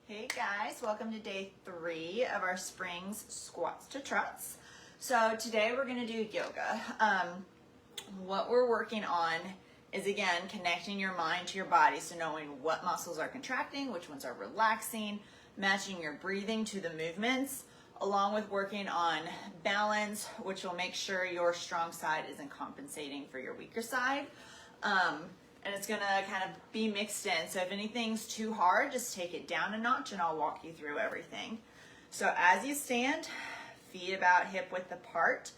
Hey guys, welcome to day 3 of our Springs Squats to Trots. So today we're going to do yoga. What we're working on is, again, connecting your mind to your body, so knowing what muscles are contracting, which ones are relaxing, matching your breathing to the movements, along with working on balance, which will make sure your strong side isn't compensating for your weaker side. And it's gonna kind of be mixed in. So if anything's too hard, just take it down a notch and I'll walk you through everything. So as you stand, feet about hip width apart.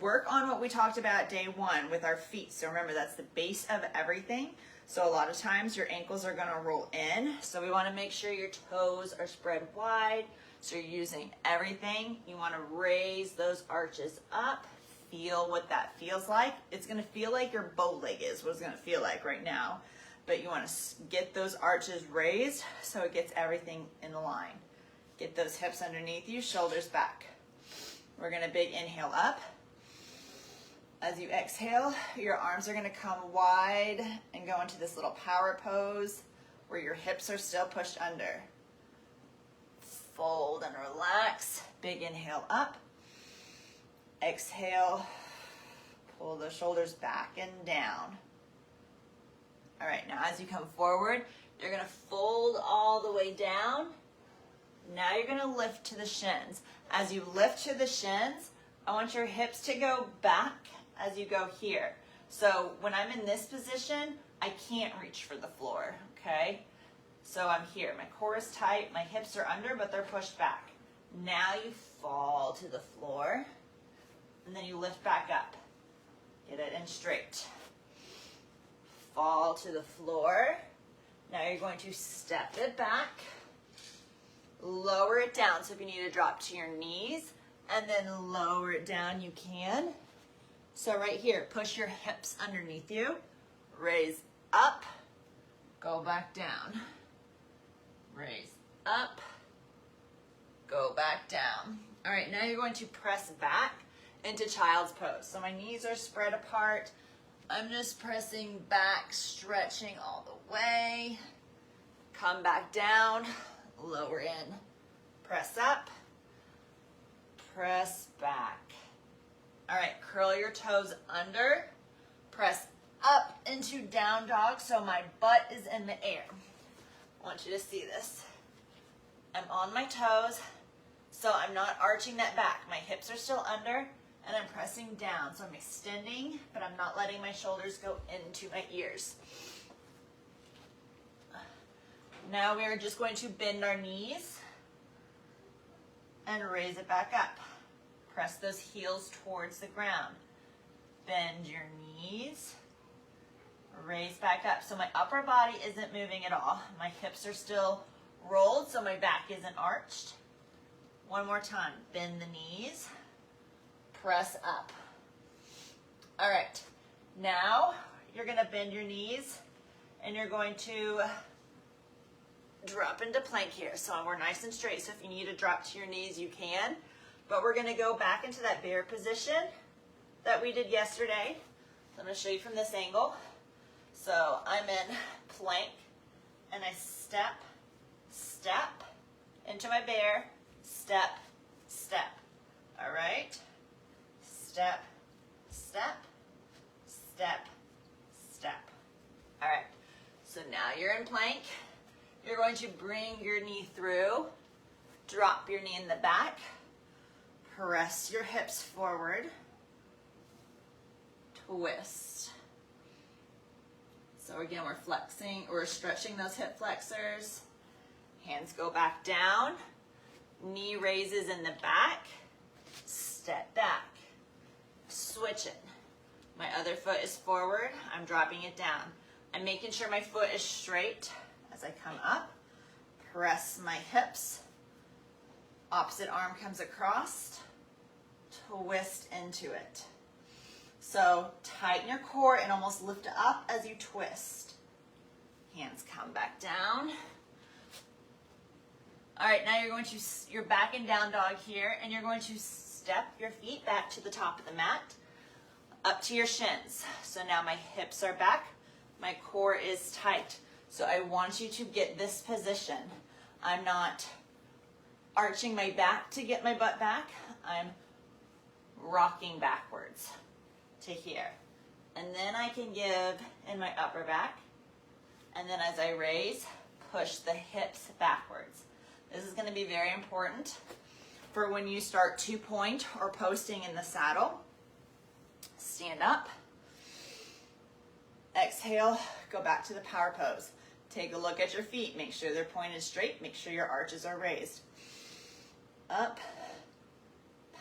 Work on what we talked about day 1 with our feet. So remember, that's the base of everything. So a lot of times your ankles are gonna roll in. So we wanna make sure your toes are spread wide. So you're using everything. You wanna raise those arches up. Feel what that feels like. It's gonna feel like your bow leg is what it's gonna feel like right now. But you wanna get those arches raised so it gets everything in line. Get those hips underneath you, shoulders back. We're gonna big inhale up. As you exhale, your arms are gonna come wide and go into this little power pose where your hips are still pushed under. Fold and relax. Big inhale up. Exhale, pull the shoulders back and down. All right, now as you come forward, you're gonna fold all the way down. Now you're gonna lift to the shins. As you lift to the shins, I want your hips to go back as you go here. So when I'm in this position, I can't reach for the floor, okay? So I'm here, my core is tight, my hips are under, but they're pushed back. Now you fall to the floor. And then you lift back up. Get it in straight. Fall to the floor. Now you're going to step it back. Lower it down. So if you need to drop to your knees and then lower it down, you can. So right here, push your hips underneath you. Raise up. Go back down. Raise up. Go back down. All right, now you're going to press back into child's pose. So my knees are spread apart. I'm just pressing back, stretching all the way. Come back down, lower in. Press up, press back. All right, curl your toes under. Press up into down dog so my butt is in the air. I want you to see this. I'm on my toes, so I'm not arching that back. My hips are still under. And I'm pressing down, so I'm extending, but I'm not letting my shoulders go into my ears. Now we are just going to bend our knees and raise it back up. Press those heels towards the ground. Bend your knees, raise back up. So my upper body isn't moving at all. My hips are still rolled, so my back isn't arched. One more time, bend the knees. Press up. All right, now you're gonna bend your knees and you're going to drop into plank here. So we're nice and straight, so if you need to drop to your knees, you can. But we're gonna go back into that bear position that we did yesterday. So I'm gonna show you from this angle. So I'm in plank and I step, step into my bear, step, step. All right? Step, step, step, step. All right, so now you're in plank. You're going to bring your knee through, drop your knee in the back, press your hips forward, twist. So again, we're stretching those hip flexors. Hands go back down, knee raises in the back, step back. Switch it. My other foot is forward. I'm dropping it down. I'm making sure my foot is straight as I come up. Press my hips. Opposite arm comes across. Twist into it. So tighten your core and almost lift up as you twist. Hands come back down. All right, now you're back in down dog here, and you're going to step your feet back to the top of the mat, up to your shins. So now my hips are back, my core is tight. So I want you to get this position. I'm not arching my back to get my butt back. I'm rocking backwards to here. And then I can give in my upper back. And then as I raise, push the hips backwards. This is going to be very important for when you start 2-point or posting in the saddle. Stand up. Exhale, go back to the power pose. Take a look at your feet. Make sure they're pointed straight. Make sure your arches are raised. Up,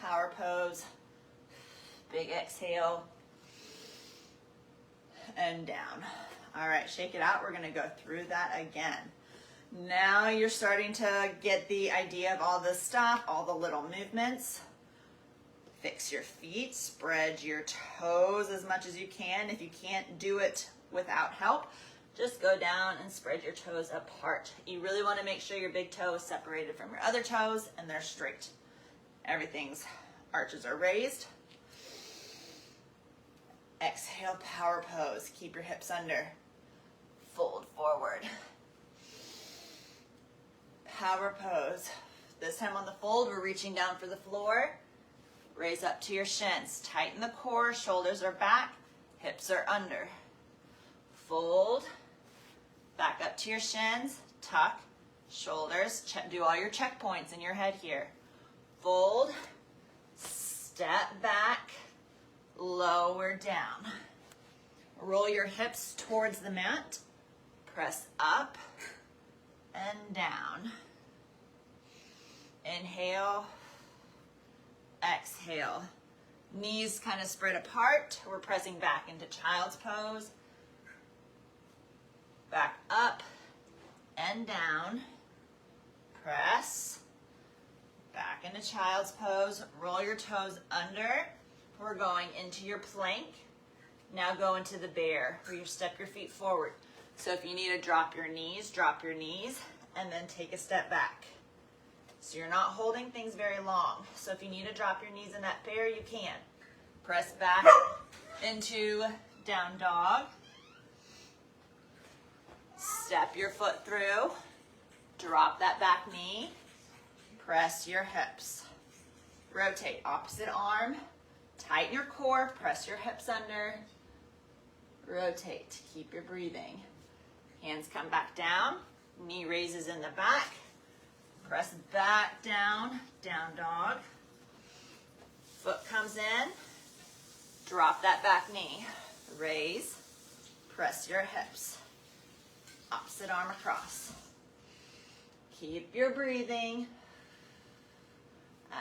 power pose, big exhale, and down. All right, shake it out. We're gonna go through that again. Now you're starting to get the idea of all this stuff, all the little movements. Fix your feet, spread your toes as much as you can. If you can't do it without help, just go down and spread your toes apart. You really want to make sure your big toe is separated from your other toes and they're straight. Everything's arches are raised. Exhale, power pose. Keep your hips under. Fold forward. Power pose. This time on the fold, we're reaching down for the floor. Raise up to your shins. Tighten the core, shoulders are back, hips are under. Fold. Back up to your shins, tuck, shoulders, do all your checkpoints in your head here. Fold, step back, lower down. Roll your hips towards the mat, press up and down. Inhale, exhale. Knees kind of spread apart. We're pressing back into child's pose. Back up and down, press, back into child's pose, roll your toes under. We're going into your plank. Now go into the bear, where you step your feet forward. So if you need to drop your knees, and then take a step back. So you're not holding things very long. So if you need to drop your knees in that bear, you can. Press back into down dog. Step your foot through, drop that back knee, press your hips. Rotate opposite arm, tighten your core, press your hips under, rotate, keep your breathing. Hands come back down, knee raises in the back, press back down, down dog. Foot comes in, drop that back knee, raise, press your hips. Opposite arm across. Keep your breathing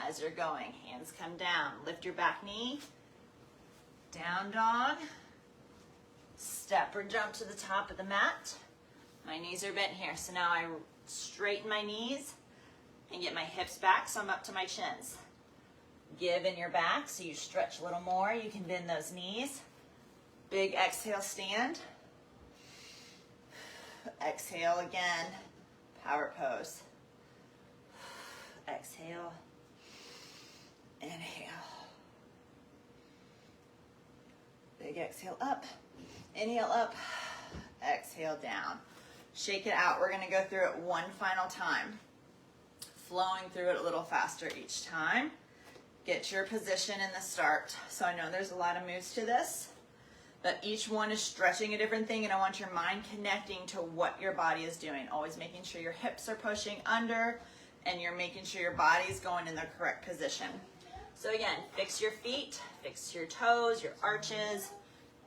as you're going. Hands come down. Lift your back knee. Down dog. Step or jump to the top of the mat. My knees are bent here. So now I straighten my knees and get my hips back so I'm up to my chins. Give in your back so you stretch a little more. You can bend those knees. Big exhale, stand. Exhale again, power pose. Exhale, inhale. Big exhale up, inhale up, exhale down. Shake it out. We're gonna go through it one final time. Flowing through it a little faster each time. Get your position in the start. So I know there's a lot of moves to this, but each one is stretching a different thing, and I want your mind connecting to what your body is doing. Always making sure your hips are pushing under and you're making sure your body is going in the correct position. So again, fix your feet, fix your toes, your arches,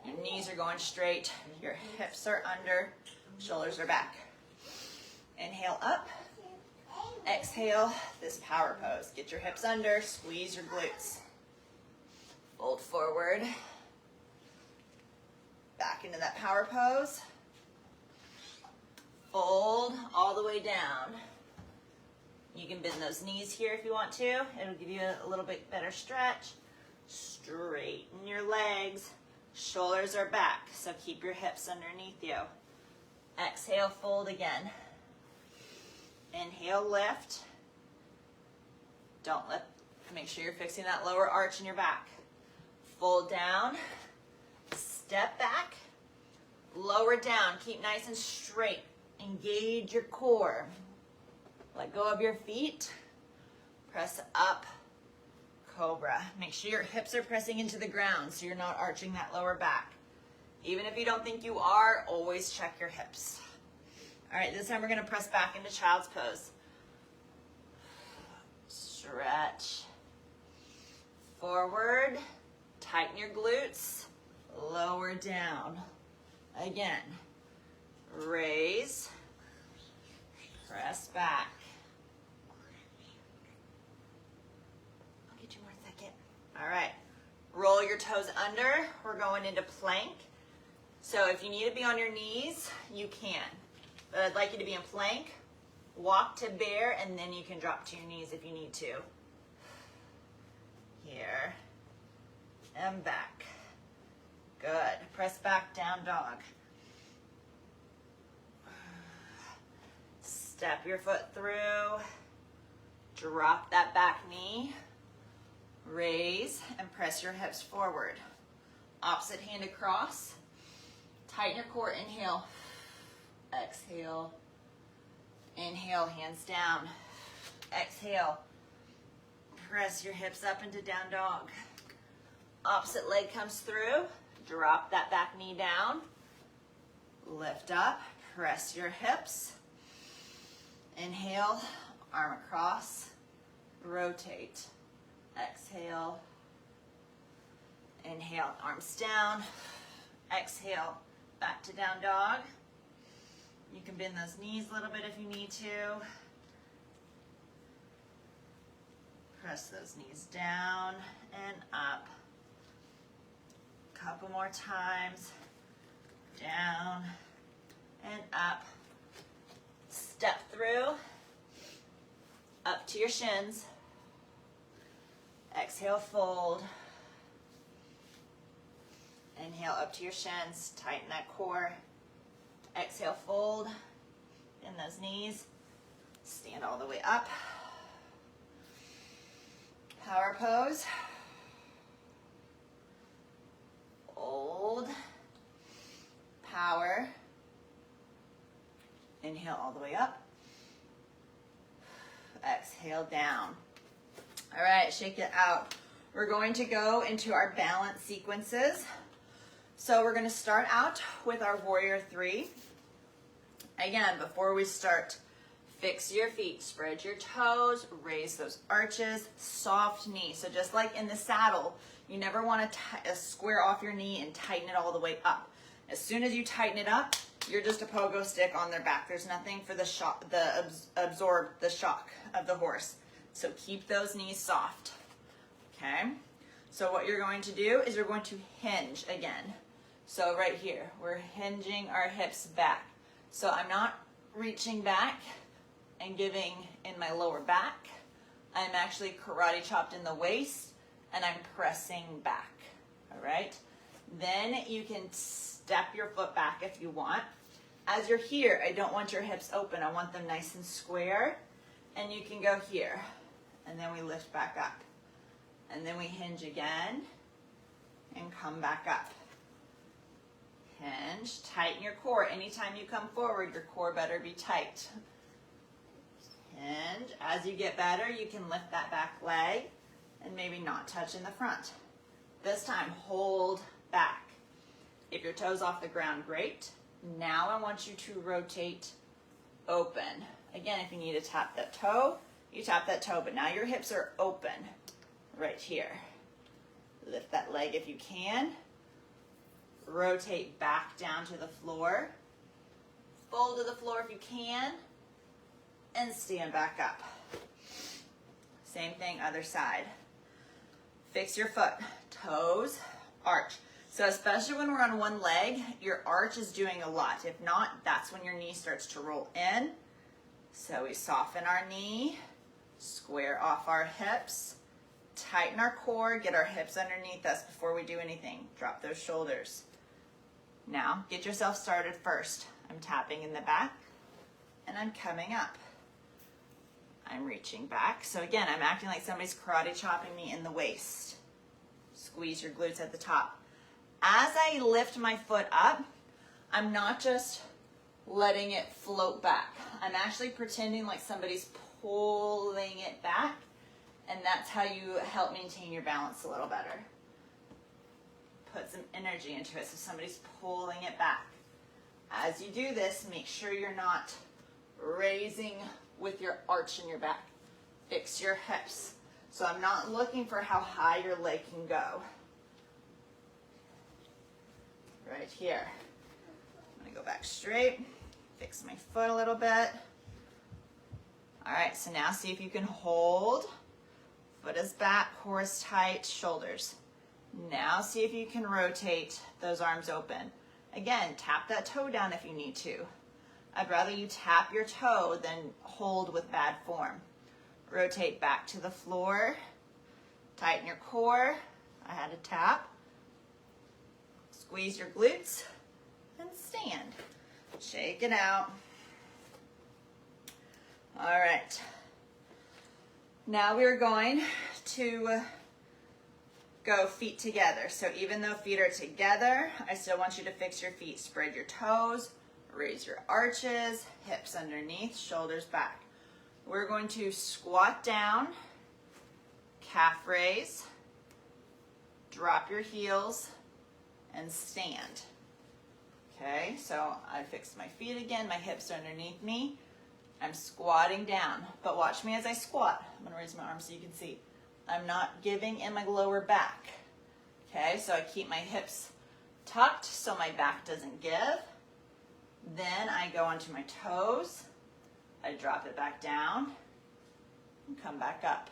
your knees are going straight, your hips are under, shoulders are back. Inhale up, exhale, this power pose. Get your hips under, squeeze your glutes. Fold forward. Back into that power pose. Fold all the way down. You can bend those knees here if you want to. It'll give you a little bit better stretch. Straighten your legs. Shoulders are back, so keep your hips underneath you. Exhale, fold again. Inhale, lift. Don't lift. Make sure you're fixing that lower arch in your back. Fold down. Step back, lower down, keep nice and straight. Engage your core. Let go of your feet. Press up, cobra. Make sure your hips are pressing into the ground so you're not arching that lower back. Even if you don't think you are, always check your hips. All right, this time we're gonna press back into child's pose. Stretch. Forward, tighten your glutes, lower down. Again, raise, press back. I'll get you more second. All right, roll your toes under. We're going into plank. So if you need to be on your knees, you can. But I'd like you to be in plank, walk to bear, and then you can drop to your knees if you need to. Here and back. Good. Press back, down dog. Step your foot through. Drop that back knee. Raise and press your hips forward. Opposite hand across. Tighten your core. Inhale. Exhale. Inhale, hands down. Exhale. Press your hips up into down dog. Opposite leg comes through. Drop that back knee down. Lift up. Press your hips. Inhale, arm across. Rotate. Exhale. Inhale, arms down. Exhale, back to down dog. You can bend those knees a little bit if you need to. Press those knees down and up. Couple more times. Down and up. Step through. Up to your shins. Exhale, fold. Inhale, up to your shins. Tighten that core. Exhale, fold. Bend those knees. Stand all the way up. Power pose. Hold. Power. Inhale all the way up. Exhale down. All right, shake it out. We're going to go into our balance sequences. So we're going to start out with our warrior three. Again, before we start, fix your feet, spread your toes, raise those arches, soft knee. So just like in the saddle, you never want to square off your knee and tighten it all the way up. As soon as you tighten it up, you're just a pogo stick on their back. There's nothing for the shock, absorb the shock of the horse. So keep those knees soft. Okay. So what you're going to do is you're going to hinge again. So right here, we're hinging our hips back. So I'm not reaching back and giving in my lower back. I'm actually karate chopped in the waist and I'm pressing back. All right. Then you can step your foot back if you want. As you're here, I don't want your hips open. I want them nice and square. And you can go here. And then we lift back up. And then we hinge again and come back up. Hinge, tighten your core. Anytime you come forward, your core better be tight. Hinge. As you get better, you can lift that back leg and maybe not touch in the front. This time, hold back. If your toe's off the ground, great. Now I want you to rotate open. Again, if you need to tap that toe, you tap that toe, but now your hips are open right here. Lift that leg if you can. Rotate back down to the floor. Fold to the floor if you can. And stand back up. Same thing, other side. Fix your foot. Toes, arch. So especially when we're on one leg, your arch is doing a lot. If not, that's when your knee starts to roll in. So we soften our knee, square off our hips, tighten our core, get our hips underneath us before we do anything. Drop those shoulders. Now, get yourself started first. I'm tapping in the back, and I'm coming up. I'm reaching back. So again, I'm acting like somebody's karate chopping me in the waist. Squeeze your glutes at the top. As I lift my foot up, I'm not just letting it float back. I'm actually pretending like somebody's pulling it back, and that's how you help maintain your balance a little better. Put some energy into it so somebody's pulling it back. As you do this, make sure you're not raising with your arch in your back. Fix your hips. So I'm not looking for how high your leg can go. Right here. I'm gonna go back straight, fix my foot a little bit. All right, so now see if you can hold. Foot is back, core is tight, shoulders. Now see if you can rotate those arms open. Again, tap that toe down if you need to. I'd rather you tap your toe than hold with bad form. Rotate back to the floor. Tighten your core. I had a tap. Squeeze your glutes and stand. Shake it out. All right. Now we're going to go feet together. So even though feet are together, I still want you to fix your feet. Spread your toes, raise your arches, hips underneath, shoulders back. We're going to squat down, calf raise, drop your heels, and stand. Okay, so I fixed my feet again, my hips are underneath me. I'm squatting down, but watch me as I squat. I'm gonna raise my arms so you can see. I'm not giving in my lower back. Okay, so I keep my hips tucked so my back doesn't give. Then I go onto my toes. I drop it back down and come back up.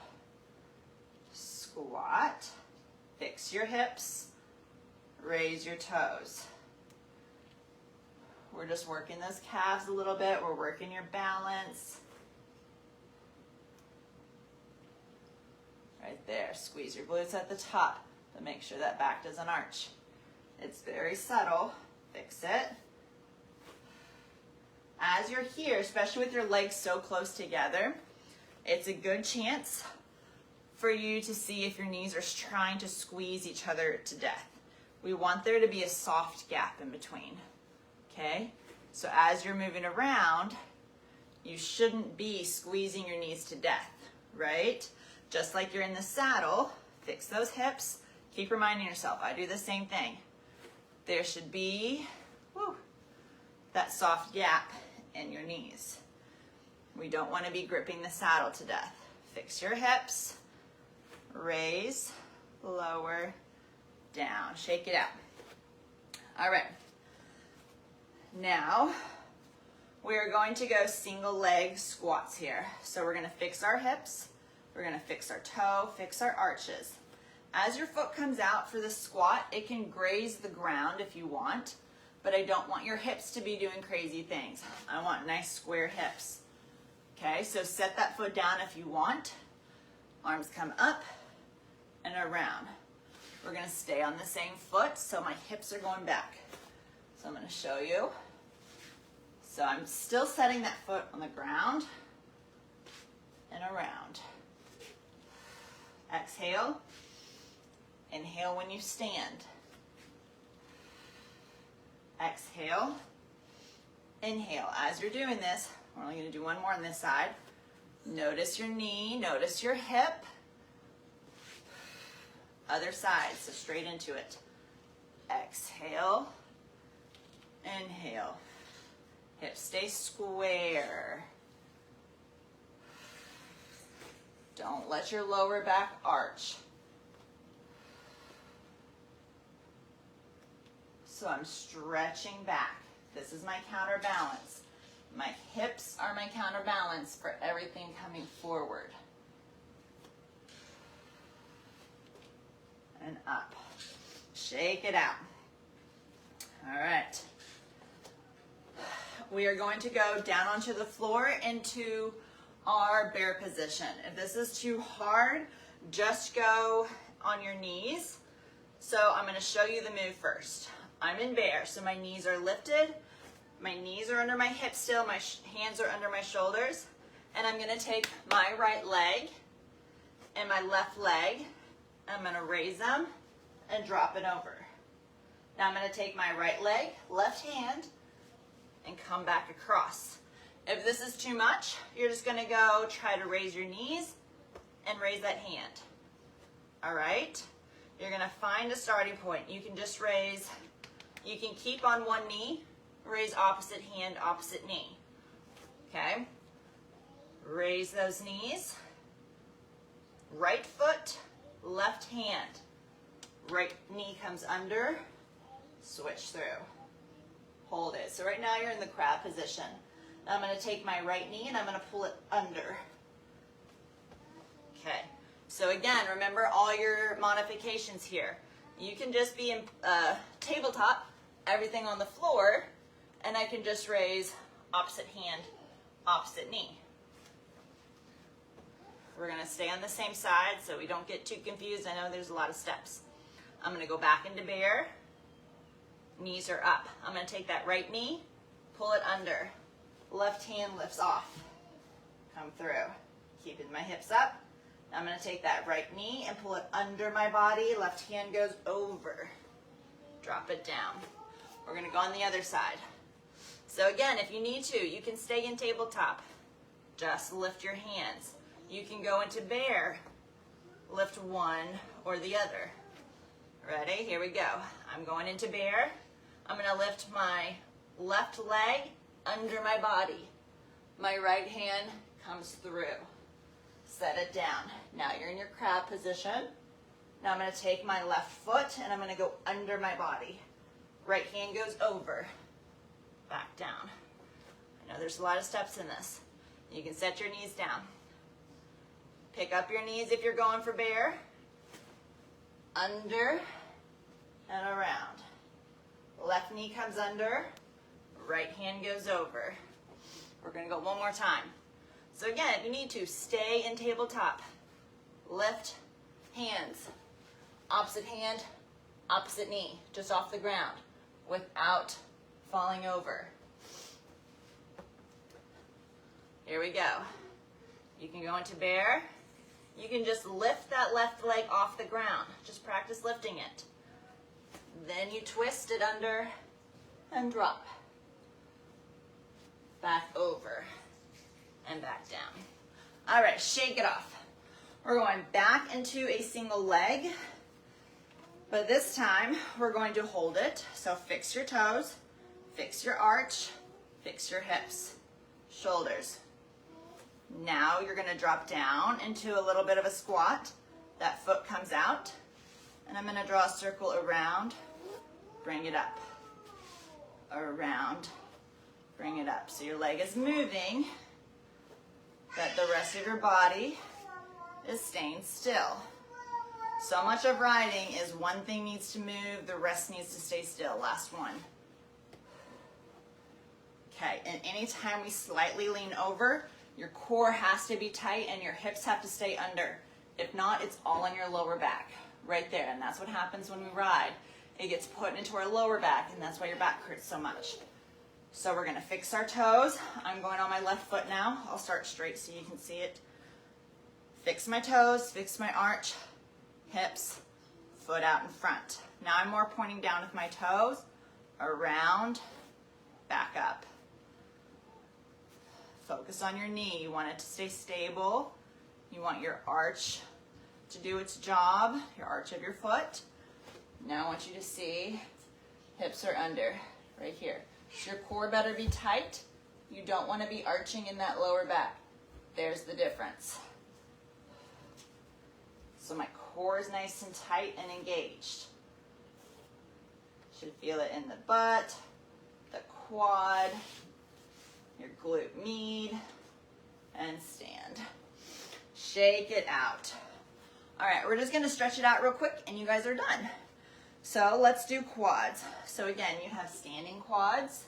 Squat, fix your hips, raise your toes. We're just working those calves a little bit. We're working your balance. Right there, squeeze your glutes at the top, but make sure that back doesn't arch. It's very subtle, fix it. As you're here, especially with your legs so close together, it's a good chance for you to see if your knees are trying to squeeze each other to death. We want there to be a soft gap in between, okay? So as you're moving around, you shouldn't be squeezing your knees to death, right? Just like you're in the saddle, fix those hips. Keep reminding yourself, I do the same thing. There should be that soft gap in your knees. We don't want to be gripping the saddle to death. Fix your hips, raise, lower, down. Shake it out. All right. Now, we're going to go single leg squats here. So we're going to fix our hips. We're going to fix our toe, fix our arches. As your foot comes out for the squat, it can graze the ground if you want, but I don't want your hips to be doing crazy things. I want nice square hips. Okay, so set that foot down if you want. Arms come up and around. We're gonna stay on the same foot, so my hips are going back. So I'm gonna show you. So I'm still setting that foot on the ground and around. Exhale. Inhale when you stand. Exhale. Inhale. As you're doing this, we're only going to do one more on this side. Notice your knee, notice your hip. Other side, so straight into it. Exhale. Inhale. Hips stay square. Don't let your lower back arch. So I'm stretching back. This is my counterbalance. My hips are my counterbalance for everything coming forward. And up. Shake it out. All right. We are going to go down onto the floor into our bear position. If this is too hard, just go on your knees. So I'm going to show you the move first. I'm in bear, so my knees are lifted. My knees are under my hips still. My hands are under my shoulders. And I'm going to take my right leg and my left leg. I'm going to raise them and drop it over. Now I'm going to take my right leg, left hand, and come back across. If this is too much, you're just gonna go try to raise your knees and raise that hand. All right? You're gonna find a starting point. You can just raise, you can keep on one knee, raise opposite hand, opposite knee. Okay? Raise those knees. Right foot, left hand. Right knee comes under, switch through. Hold it. So right now you're in the crab position. Now I'm going to take my right knee and I'm going to pull it under. Okay. So again, remember all your modifications here. You can just be in tabletop, everything on the floor, and I can just raise opposite hand, opposite knee. We're going to stay on the same side so we don't get too confused. I know there's a lot of steps. I'm going to go back into bear. Knees are up. I'm going to take that right knee, pull it under. Left hand lifts off. Come through. Keeping my hips up. I'm going to take that right knee and pull it under my body. Left hand goes over. Drop it down. We're going to go on the other side. So again, if you need to, you can stay in tabletop. Just lift your hands. You can go into bear. Lift one or the other. Ready? Here we go. I'm going into bear. I'm going to lift my left leg under my body. My right hand comes through. Set it down. Now you're in your crab position. Now I'm going to take my left foot and I'm going to go under my body. Right hand goes over. Back down. I know there's a lot of steps in this. You can set your knees down. Pick up your knees if you're going for bear. Under and around. Left knee comes under. Right hand goes over. We're going to go one more time. So again, if you need to, stay in tabletop. Lift hands. Opposite hand, opposite knee, just off the ground without falling over. Here we go. You can go into bear. You can just lift that left leg off the ground. Just practice lifting it. Then you twist it under and drop. Back over and back down. All right, shake it off. We're going back into a single leg, but this time we're going to hold it. So fix your toes, fix your arch, fix your hips, shoulders. Now you're going to drop down into a little bit of a squat. That foot comes out, and I'm going to draw a circle around, bring it up, around, bring it up. So your leg is moving, but the rest of your body is staying still. So much of riding is one thing needs to move, the rest needs to stay still. Last one. Okay, and anytime we slightly lean over, your core has to be tight and your hips have to stay under. If not, it's all on your lower back, right there. And that's what happens when we ride. It gets put into our lower back, and that's why your back hurts so much. So we're gonna fix our toes. I'm going on my left foot now. I'll start straight so you can see it. Fix my toes, fix my arch, hips, foot out in front. Now I'm more pointing down with my toes, around, back up. Focus on your knee. You want it to stay stable. You want your arch to do its job, your arch of your foot. Now I want you to see hips are under, right here. So your core better be tight. You don't want to be arching in that lower back. There's the difference. So my core is nice and tight and engaged. Should feel it in the butt, the quad, your glute med, and stand. Shake it out. All right, we're just gonna stretch it out real quick and you guys are done. So let's do quads. So again, you have standing quads,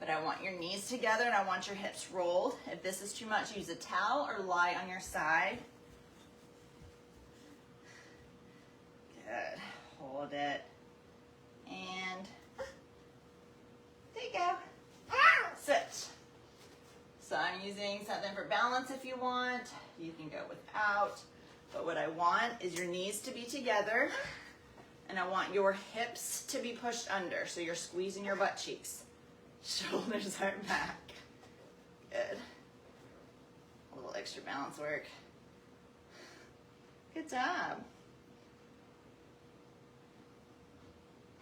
but I want your knees together and I want your hips rolled. If this is too much, use a towel or lie on your side. Good, hold it. And there you go. Sit. So I'm using something for balance if you want. You can go without. But what I want is your knees to be together and I want your hips to be pushed under. So you're squeezing your butt cheeks. Shoulders are back. Good. A little extra balance work. Good job.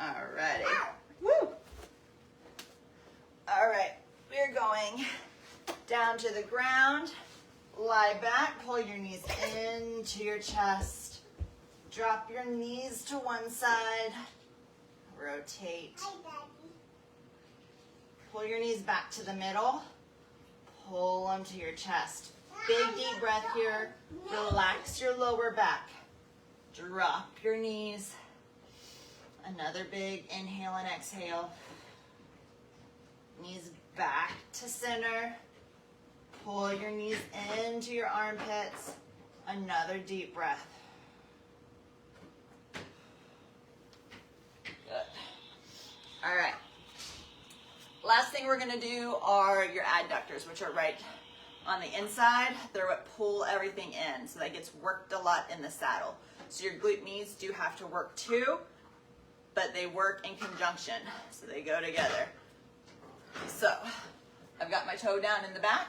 Alrighty. Woo! Alright, we're going down to the ground. Lie back, pull your knees into your chest. Drop your knees to one side. Rotate. Hi, Daddy. Pull your knees back to the middle. Pull them to your chest. Big deep breath here. Relax your lower back. Drop your knees. Another big inhale and exhale. Knees back to center. Pull your knees into your armpits. Another deep breath. Good. All right. Last thing we're going to do are your adductors, which are right on the inside. They're what pull everything in, so that gets worked a lot in the saddle. So your glute knees do have to work too, but they work in conjunction, so they go together. So I've got my toe down in the back.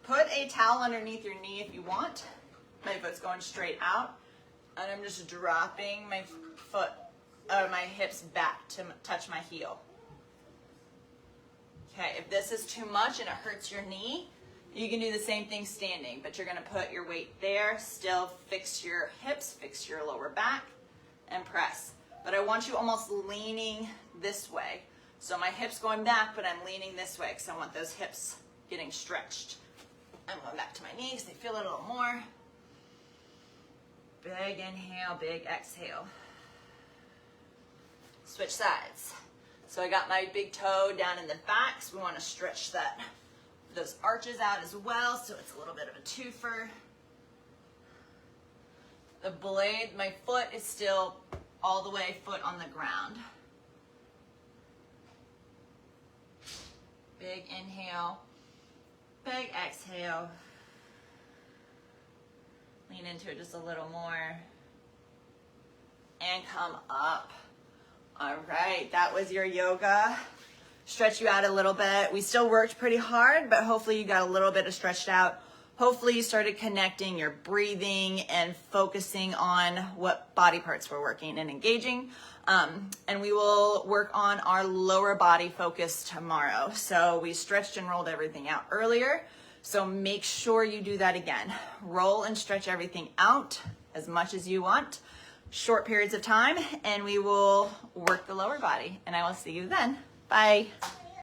Put a towel underneath your knee if you want. My foot's going straight out, and I'm just dropping my my hips back to touch my heel. Okay, if this is too much and it hurts your knee, you can do the same thing standing, but you're gonna put your weight there, still fix your hips, fix your lower back, and press. But I want you almost leaning this way. So my hips going back, but I'm leaning this way because I want those hips getting stretched. I'm going back to my knees, they feel it a little more. Big inhale, big exhale. Switch sides. So I got my big toe down in the back, so we want to stretch those arches out as well, so it's a little bit of a twofer. The blade, my foot is still all the way foot on the ground. Big inhale, big exhale. Lean into it just a little more. And come up. All right, that was your yoga. Stretch you out a little bit. We still worked pretty hard, but hopefully you got a little bit of stretched out. Hopefully you started connecting your breathing and focusing on what body parts we're working and engaging. And we will work on our lower body focus tomorrow. So we stretched and rolled everything out earlier. So make sure you do that again. Roll and stretch everything out as much as you want. Short periods of time, and we will work the lower body. And I will see you then. Bye.